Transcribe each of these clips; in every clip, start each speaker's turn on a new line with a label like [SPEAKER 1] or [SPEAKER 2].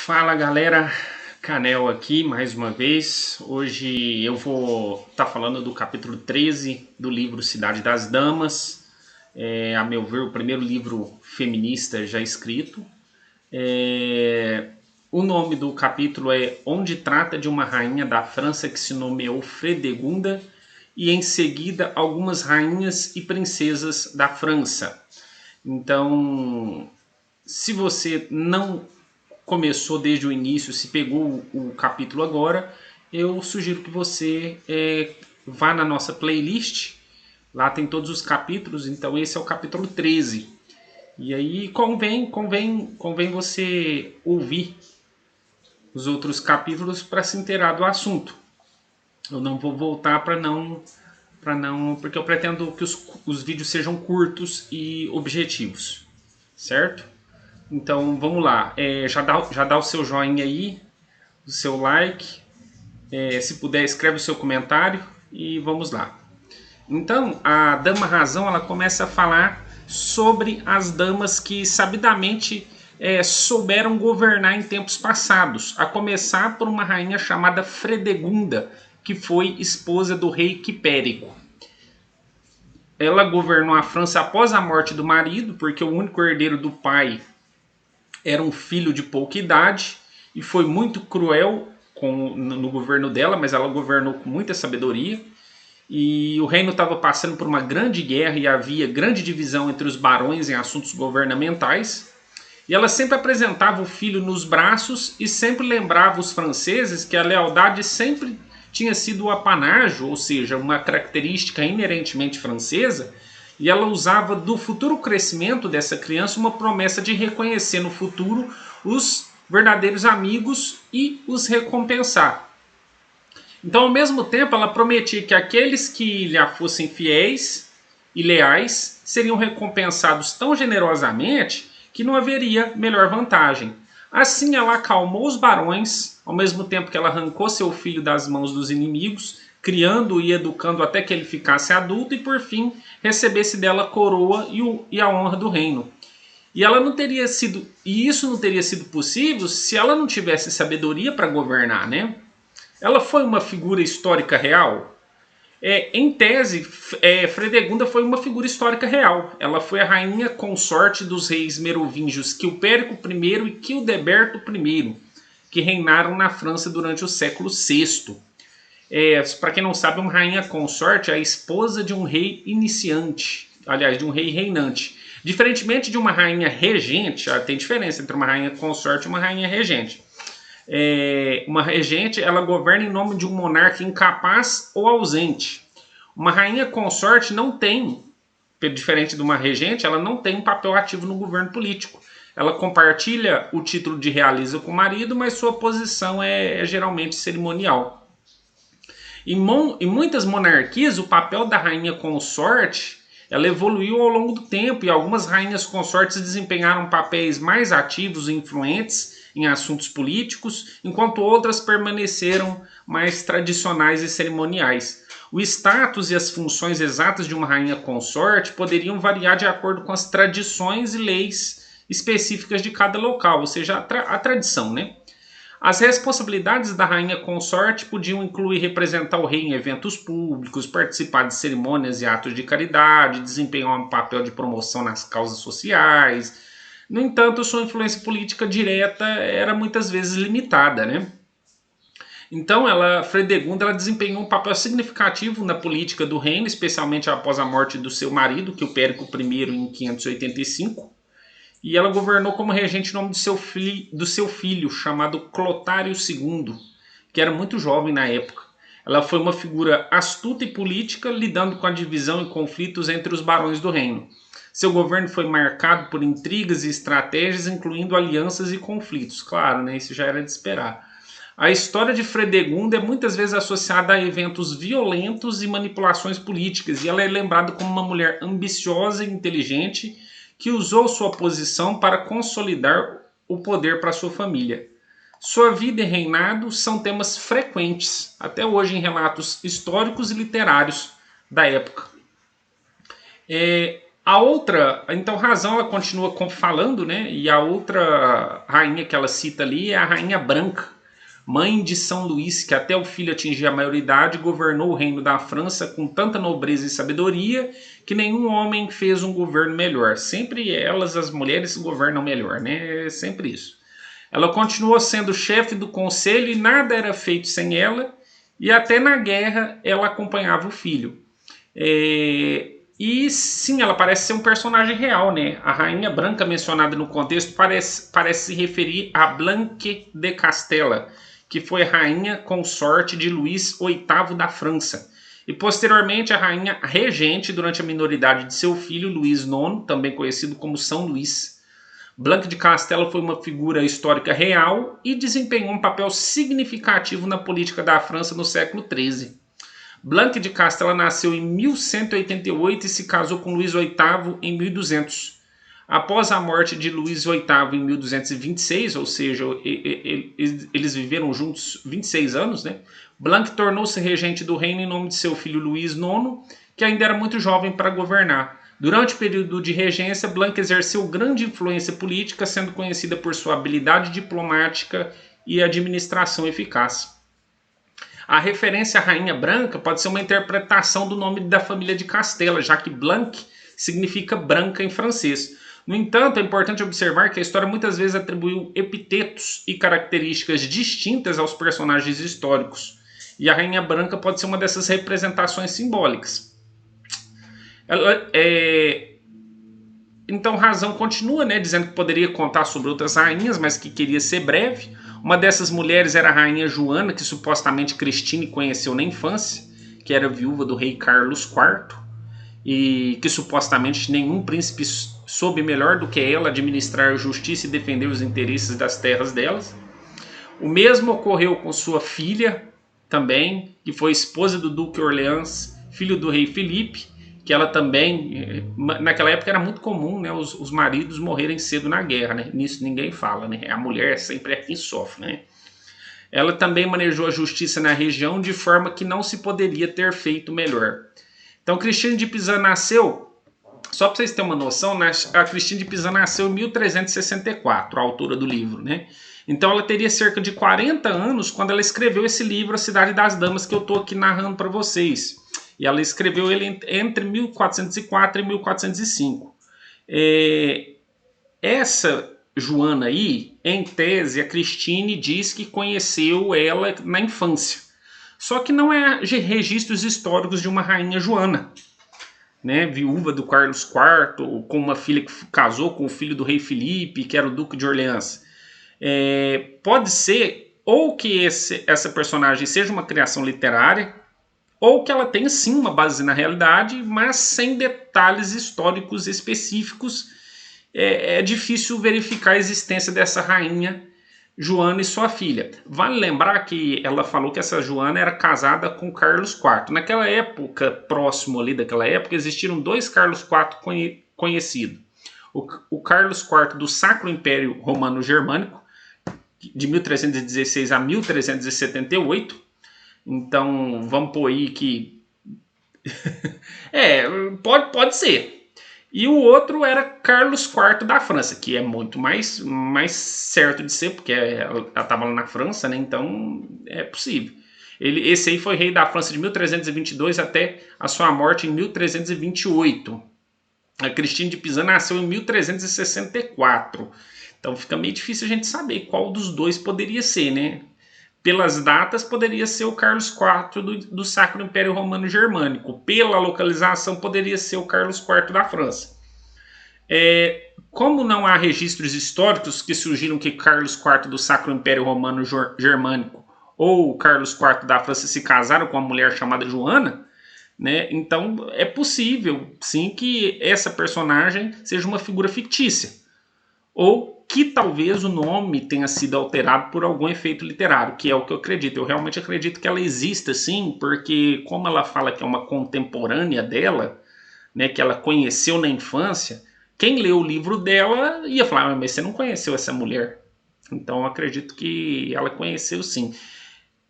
[SPEAKER 1] Fala galera, Canel aqui mais uma vez. Hoje eu vou estar falando do capítulo 13 do livro Cidade das Damas. A meu ver, o primeiro livro feminista já escrito. O nome do capítulo é Onde trata de uma rainha da França que se nomeou Fredegunda e em seguida algumas rainhas e princesas da França. Então, se você não começou desde o início, se pegou o capítulo agora, eu sugiro que você vá na nossa playlist. Lá tem todos os capítulos, então esse é o capítulo 13. E aí convém você ouvir os outros capítulos para se inteirar do assunto. Eu não vou voltar para não, porque eu pretendo que os vídeos sejam curtos e objetivos, certo? Então vamos lá, já dá o seu joinha aí, o seu like, se puder escreve o seu comentário e vamos lá. Então a Dama Razão ela começa a falar sobre as damas que sabidamente souberam governar em tempos passados, a começar por uma rainha chamada Fredegunda, que foi esposa do rei Quipérico. Ela governou a França após a morte do marido, porque o único herdeiro do pai era um filho de pouca idade e foi muito cruel no governo dela, mas ela governou com muita sabedoria. E o reino estava passando por uma grande guerra e havia grande divisão entre os barões em assuntos governamentais. E ela sempre apresentava o filho nos braços e sempre lembrava os franceses que a lealdade sempre tinha sido o apanágio, ou seja, uma característica inerentemente francesa, e ela usava do futuro crescimento dessa criança uma promessa de reconhecer no futuro os verdadeiros amigos e os recompensar. Então, ao mesmo tempo, ela prometia que aqueles que lhe fossem fiéis e leais seriam recompensados tão generosamente que não haveria melhor vantagem. Assim, ela acalmou os barões, ao mesmo tempo que ela arrancou seu filho das mãos dos inimigos, criando e educando até que ele ficasse adulto e, por fim, recebesse dela a coroa e a honra do reino. E ela não teria sido, e isso não teria sido possível se ela não tivesse sabedoria para governar, né? Ela foi uma figura histórica real? Em tese, Fredegunda foi uma figura histórica real. Ela foi a rainha consorte dos reis merovingios Quilpérico I e Quildeberto I, que reinaram na França durante o século VI. Para quem não sabe, uma rainha consorte é a esposa de um rei iniciante, aliás, de um rei reinante. Diferentemente de uma rainha regente, tem diferença entre uma rainha consorte e uma rainha regente. Uma regente, ela governa em nome de um monarca incapaz ou ausente. Uma rainha consorte não tem, diferente de uma regente, ela não tem um papel ativo no governo político. Ela compartilha o título de realeza com o marido, mas sua posição é geralmente cerimonial. Em muitas monarquias, o papel da rainha consorte ela evoluiu ao longo do tempo e algumas rainhas consortes desempenharam papéis mais ativos e influentes em assuntos políticos, enquanto outras permaneceram mais tradicionais e cerimoniais. O status e as funções exatas de uma rainha consorte poderiam variar de acordo com as tradições e leis específicas de cada local, ou seja, a tradição, né? As responsabilidades da rainha consorte podiam incluir representar o rei em eventos públicos, participar de cerimônias e atos de caridade, desempenhar um papel de promoção nas causas sociais. No entanto, sua influência política direta era muitas vezes limitada, né? Então, Fredegunda desempenhou um papel significativo na política do reino, especialmente após a morte do seu marido, Quilpérico I, em 585. E ela governou como regente em nome do seu filho, chamado Clotário II, que era muito jovem na época. Ela foi uma figura astuta e política, lidando com a divisão e conflitos entre os barões do reino. Seu governo foi marcado por intrigas e estratégias, incluindo alianças e conflitos. Claro, né, isso já era de esperar. A história de Fredegunda é muitas vezes associada a eventos violentos e manipulações políticas, e ela é lembrada como uma mulher ambiciosa e inteligente, que usou sua posição para consolidar o poder para sua família. Sua vida e reinado são temas frequentes, até hoje, em relatos históricos e literários da época. A outra, então Razão ela continua falando, né? E a outra rainha que ela cita ali é a Rainha Branca, mãe de São Luís, que até o filho atingir a maioridade governou o reino da França com tanta nobreza e sabedoria que nenhum homem fez um governo melhor. Sempre elas, as mulheres, governam melhor, né? É sempre isso. Ela continuou sendo chefe do conselho e nada era feito sem ela, e até na guerra ela acompanhava o filho. E sim, ela parece ser um personagem real, né? A Rainha Branca mencionada no contexto parece se referir a Blanque de Castela, que foi rainha consorte de Luís VIII da França. E posteriormente a rainha regente durante a minoridade de seu filho Luís IX, também conhecido como São Luís. Blanque de Castela foi uma figura histórica real e desempenhou um papel significativo na política da França no século XIII. Blanque de Castela nasceu em 1188 e se casou com Luís VIII em 1200. Após a morte de Luís VIII em 1226, ou seja, eles viveram juntos 26 anos, né? Blanque tornou-se regente do reino em nome de seu filho Luís IX, que ainda era muito jovem para governar. Durante o período de regência, Blanque exerceu grande influência política, sendo conhecida por sua habilidade diplomática e administração eficaz. A referência à Rainha Branca pode ser uma interpretação do nome da família de Castela, já que Blanque significa branca em francês. No entanto, é importante observar que a história muitas vezes atribuiu epitetos e características distintas aos personagens históricos, e a Rainha Branca pode ser uma dessas representações simbólicas. Então Razão continua, né, dizendo que poderia contar sobre outras rainhas, mas que queria ser breve. Uma dessas mulheres era a rainha Joana, que supostamente Christine conheceu na infância, que era viúva do rei Carlos IV, e que supostamente nenhum príncipe soube melhor do que ela administrar a justiça e defender os interesses das terras delas. O mesmo ocorreu com sua filha também, que foi esposa do Duque Orleans, filho do rei Felipe, que ela também, naquela época era muito comum, né, os maridos morrerem cedo na guerra, né? Nisso ninguém fala, né? A mulher sempre é quem sofre, né? Ela também manejou a justiça na região de forma que não se poderia ter feito melhor. Então, Christine de Pizan nasceu, só para vocês terem uma noção, a Christine de Pizan nasceu em 1364, a autora do livro, né? Então ela teria cerca de 40 anos quando ela escreveu esse livro, A Cidade das Damas, que eu estou aqui narrando para vocês. E ela escreveu ele entre 1404 e 1405. Essa Joana aí, em tese, a Christine diz que conheceu ela na infância. Só que não é registros históricos de uma rainha Joana, né, viúva do Carlos IV, com uma filha que casou com o filho do rei Felipe, que era o Duque de Orleans. Pode ser ou que essa personagem seja uma criação literária, ou que ela tenha sim uma base na realidade, mas sem detalhes históricos específicos. É difícil verificar a existência dessa rainha Joana e sua filha. Vale lembrar que ela falou que essa Joana era casada com Carlos IV. Naquela época, próximo ali daquela época, existiram dois Carlos IV conhecidos. O Carlos IV do Sacro Império Romano Germânico, de 1316 a 1378. Então, vamos pôr aí que... pode ser. E o outro era Carlos IV da França, que é muito mais certo de ser, porque ela estava lá na França, né? Então é possível. Esse aí foi rei da França de 1322 até a sua morte em 1328. A Christine de Pizan nasceu em 1364. Então fica meio difícil a gente saber qual dos dois poderia ser, né? Pelas datas, poderia ser o Carlos IV do Sacro Império Romano Germânico. Pela localização, poderia ser o Carlos IV da França. Como não há registros históricos que sugiram que Carlos IV do Sacro Império Romano Germânico ou Carlos IV da França se casaram com uma mulher chamada Joana, né? Então é possível, sim, que essa personagem seja uma figura fictícia. Ou que talvez o nome tenha sido alterado por algum efeito literário, que é o que eu acredito. Eu realmente acredito que ela exista, sim, porque como ela fala que é uma contemporânea dela, né, que ela conheceu na infância, quem leu o livro dela ia falar, mas você não conheceu essa mulher. Então eu acredito que ela conheceu, sim.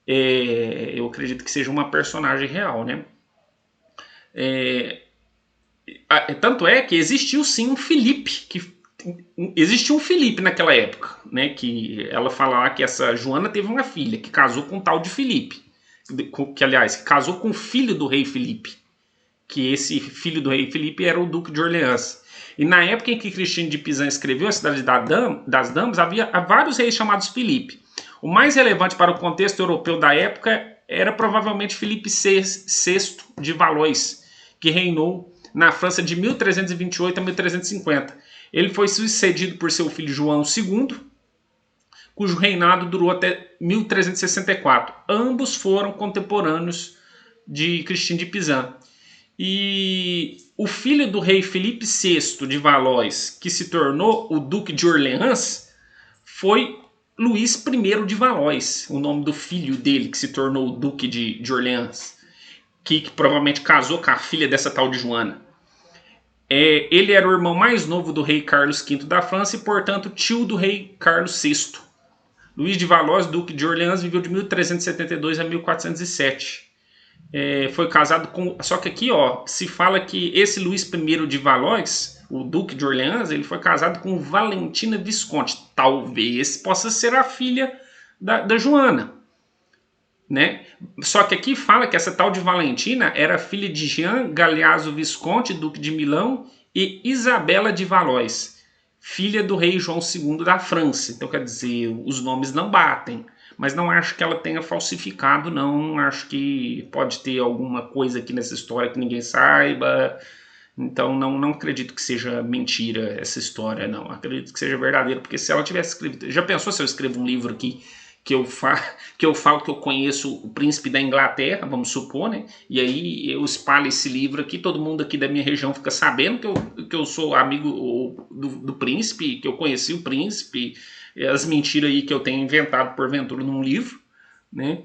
[SPEAKER 1] Eu acredito que seja uma personagem real, né? Tanto é que existiu sim um Felipe, existiu um Felipe naquela época, né? Que ela fala lá que essa Joana teve uma filha que casou com um tal de Felipe, que aliás casou com o filho do rei Felipe, que esse filho do rei Felipe era o Duque de Orleans. E na época em que Cristina de Pizan escreveu a Cidade das Damas, havia vários reis chamados Felipe. O mais relevante para o contexto europeu da época era provavelmente Felipe VI de Valois, que reinou na França de 1328 a 1350. Ele foi sucedido por seu filho João II, cujo reinado durou até 1364. Ambos foram contemporâneos de Cristina de Pizan. E o filho do rei Felipe VI de Valois, que se tornou o Duque de Orleans, foi Luís I de Valois, o nome do filho dele, que se tornou o Duque de Orleans, que provavelmente casou com a filha dessa tal de Joana. Ele era o irmão mais novo do rei Carlos V da França e, portanto, tio do rei Carlos VI. Luís de Valois, Duque de Orleans, viveu de 1372 a 1407. Foi casado com... Só que aqui, ó, se fala que esse Luís I de Valois, o Duque de Orleans, ele foi casado com Valentina Visconti. Talvez possa ser a filha da Joana, né? Só que aqui fala que essa tal de Valentina era filha de Jean Galeazzo Visconti, Duque de Milão, e Isabela de Valois, filha do rei João II da França. Então, quer dizer, os nomes não batem. Mas não acho que ela tenha falsificado, não. Acho que pode ter alguma coisa aqui nessa história que ninguém saiba. Então não acredito que seja mentira essa história, não. Acredito que seja verdadeiro, porque se ela tivesse escrito... Já pensou se eu escrevo um livro aqui que eu falo que eu conheço o príncipe da Inglaterra, vamos supor, né? E aí eu espalho esse livro aqui, todo mundo aqui da minha região fica sabendo que eu sou amigo do príncipe, que eu conheci o príncipe, as mentiras aí que eu tenho inventado porventura num livro, né?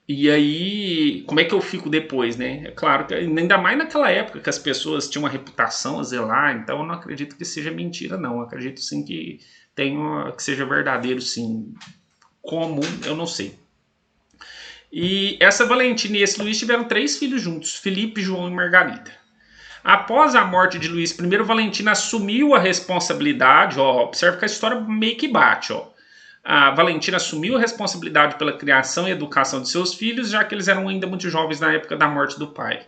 [SPEAKER 1] E aí, como é que eu fico depois, né? É claro que ainda mais naquela época que as pessoas tinham uma reputação a zelar, então eu não acredito que seja mentira, não. Eu acredito sim que que seja verdadeiro, sim. Como, eu não sei. E essa Valentina e esse Luís tiveram 3 filhos juntos, Felipe, João e Margarida. Após a morte de Luís I, Valentina assumiu a responsabilidade, ó, observa que a história meio que bate, ó. A Valentina assumiu a responsabilidade pela criação e educação de seus filhos, já que eles eram ainda muito jovens na época da morte do pai.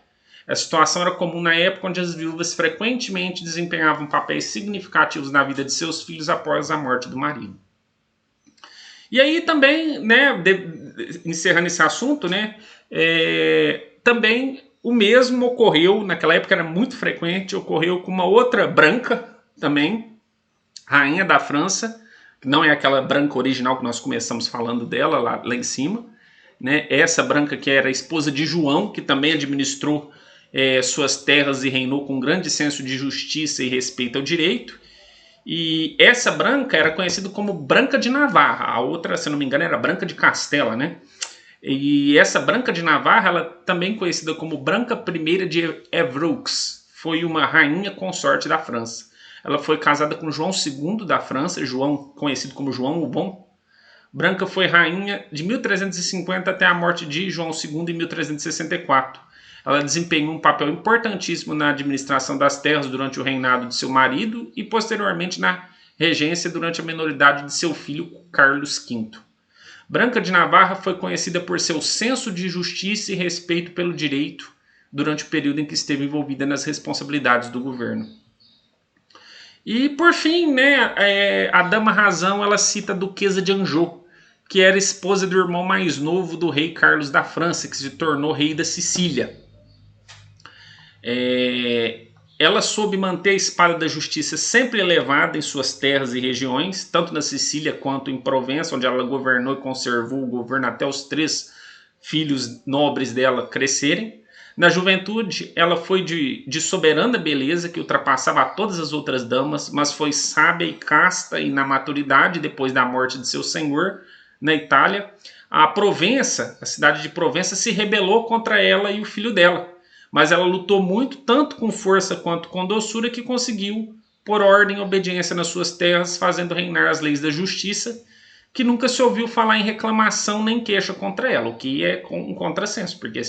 [SPEAKER 1] A situação era comum na época onde as viúvas frequentemente desempenhavam papéis significativos na vida de seus filhos após a morte do marido. E aí também, né, encerrando esse assunto, né, também o mesmo ocorreu, naquela época era muito frequente, ocorreu com uma outra branca também, rainha da França, que não é aquela branca original que nós começamos falando dela lá em cima, né, essa branca que era esposa de João, que também administrou suas terras e reinou com grande senso de justiça e respeito ao direito. E essa branca era conhecida como Branca de Navarra. A outra, se não me engano, era Branca de Castela, né? E essa Branca de Navarra, ela também conhecida como Branca I de Évreux, foi uma rainha consorte da França. Ela foi casada com João II da França, João, conhecido como João o Bom. Branca foi rainha de 1350 até a morte de João II em 1364. Ela desempenhou um papel importantíssimo na administração das terras durante o reinado de seu marido e posteriormente na regência durante a minoridade de seu filho Carlos V. Branca de Navarra foi conhecida por seu senso de justiça e respeito pelo direito durante o período em que esteve envolvida nas responsabilidades do governo. E por fim, né, a Dama Razão, ela cita a Duquesa de Anjou, que era esposa do irmão mais novo do rei Carlos da França, que se tornou rei da Sicília. Ela soube manter a espada da justiça sempre elevada em suas terras e regiões, tanto na Sicília quanto em Provença, onde ela governou e conservou o governo até os 3 filhos nobres dela crescerem. Na juventude, ela foi de soberana beleza, que ultrapassava todas as outras damas, mas foi sábia e casta, e na maturidade, depois da morte de seu senhor, na Itália, a Provença, a cidade de Provença, se rebelou contra ela e o filho dela. Mas ela lutou muito, tanto com força quanto com doçura, que conseguiu pôr ordem e obediência nas suas terras, fazendo reinar as leis da justiça, que nunca se ouviu falar em reclamação nem queixa contra ela, o que é um contrassenso, porque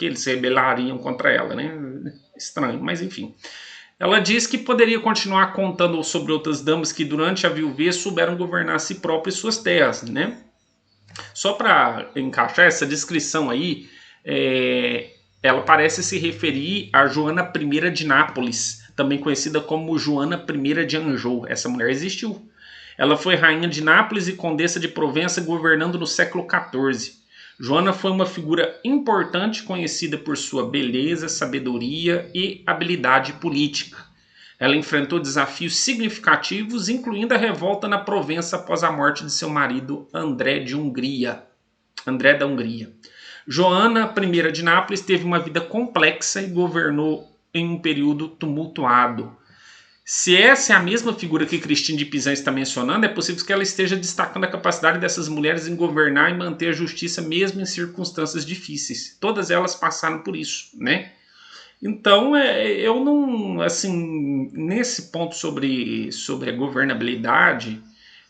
[SPEAKER 1] eles se rebelariam contra ela, né? Estranho, mas enfim. Ela diz que poderia continuar contando sobre outras damas que durante a viuvez souberam governar a si próprias e suas terras, né? Só para encaixar essa descrição aí, ela parece se referir a Joana I de Nápoles, também conhecida como Joana I de Anjou. Essa mulher existiu. Ela foi rainha de Nápoles e condessa de Provença, governando no século XIV. Joana foi uma figura importante, conhecida por sua beleza, sabedoria e habilidade política. Ela enfrentou desafios significativos, incluindo a revolta na Provença após a morte de seu marido André da Hungria. Joana I de Nápoles teve uma vida complexa e governou em um período tumultuado. Se essa é a mesma figura que Christine de Pizan está mencionando, é possível que ela esteja destacando a capacidade dessas mulheres em governar e manter a justiça mesmo em circunstâncias difíceis. Todas elas passaram por isso, né? Então, eu não, assim, nesse ponto sobre a governabilidade,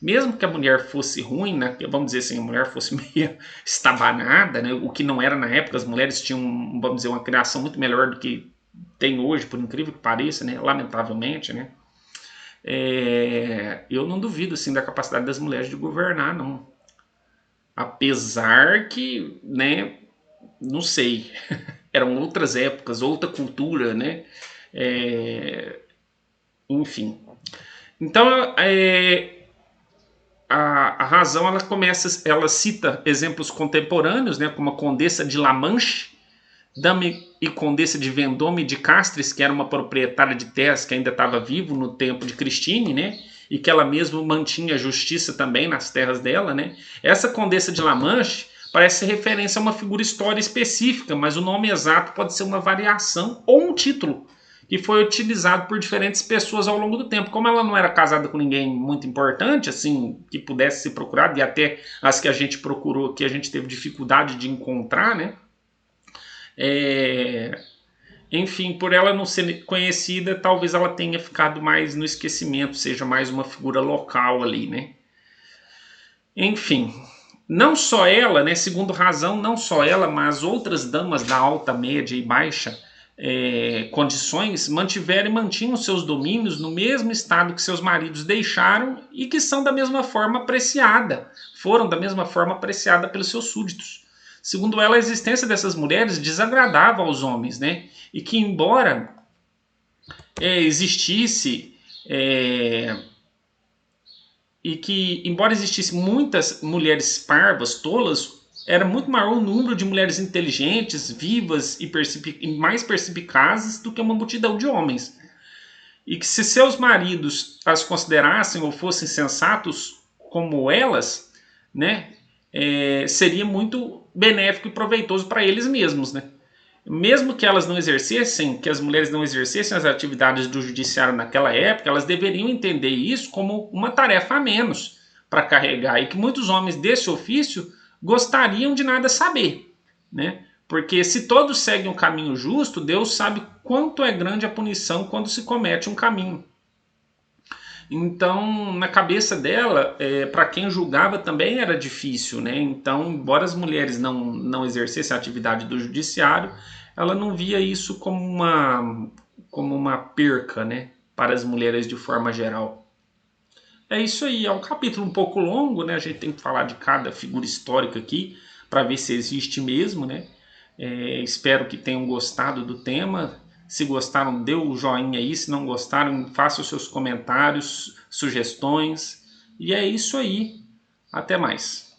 [SPEAKER 1] mesmo que a mulher fosse ruim, né, vamos dizer assim, a mulher fosse meio estabanada, né, o que não era na época, as mulheres tinham, vamos dizer, uma criação muito melhor do que tem hoje, por incrível que pareça, né, lamentavelmente, né, eu não duvido, assim, da capacidade das mulheres de governar, não. Apesar que, né, não sei, eram outras épocas, outra cultura, né, enfim. Então, a razão, ela cita exemplos contemporâneos, né, como a Condessa de La Manche, Dame e Condessa de Vendôme de Castres, que era uma proprietária de terras que ainda estava vivo no tempo de Christine, né? E que ela mesma mantinha a justiça também nas terras dela, né? Essa Condessa de La Manche parece ser referência a uma figura histórica específica, mas o nome exato pode ser uma variação ou um título que foi utilizado por diferentes pessoas ao longo do tempo. Como ela não era casada com ninguém muito importante, assim, que pudesse ser procurado, e até as que a gente procurou, que a gente teve dificuldade de encontrar, né? Enfim, por ela não ser conhecida, talvez ela tenha ficado mais no esquecimento, seja mais uma figura local ali, né? Enfim, não só ela, né? Segundo razão, não só ela, mas outras damas da alta, média e baixa condições mantiveram e mantinham seus domínios no mesmo estado que seus maridos deixaram e que são da mesma forma foram da mesma forma apreciada pelos seus súditos. Segundo ela, a existência dessas mulheres desagradava aos homens, né? E que embora existisse muitas mulheres parvas, tolas, era muito maior o número de mulheres inteligentes, vivas e mais perspicazes do que uma multidão de homens. E que se seus maridos as considerassem ou fossem sensatos como elas, né, seria muito benéfico e proveitoso para eles mesmos, né? Mesmo que elas não exercessem, que as mulheres não exercessem as atividades do judiciário naquela época, elas deveriam entender isso como uma tarefa a menos para carregar, e que muitos homens desse ofício gostariam de nada saber, né? Porque se todos seguem um caminho justo, Deus sabe quanto é grande a punição quando se comete um caminho. Então, na cabeça dela, para quem julgava também era difícil, né? Então, embora as mulheres não exercessem a atividade do judiciário, ela não via isso como uma perca, né? Para as mulheres de forma geral. É isso aí, é um capítulo um pouco longo, né? A gente tem que falar de cada figura histórica aqui para ver se existe mesmo, né? Espero que tenham gostado do tema. Se gostaram, dê o joinha aí. Se não gostaram, faça os seus comentários, sugestões. E é isso aí. Até mais.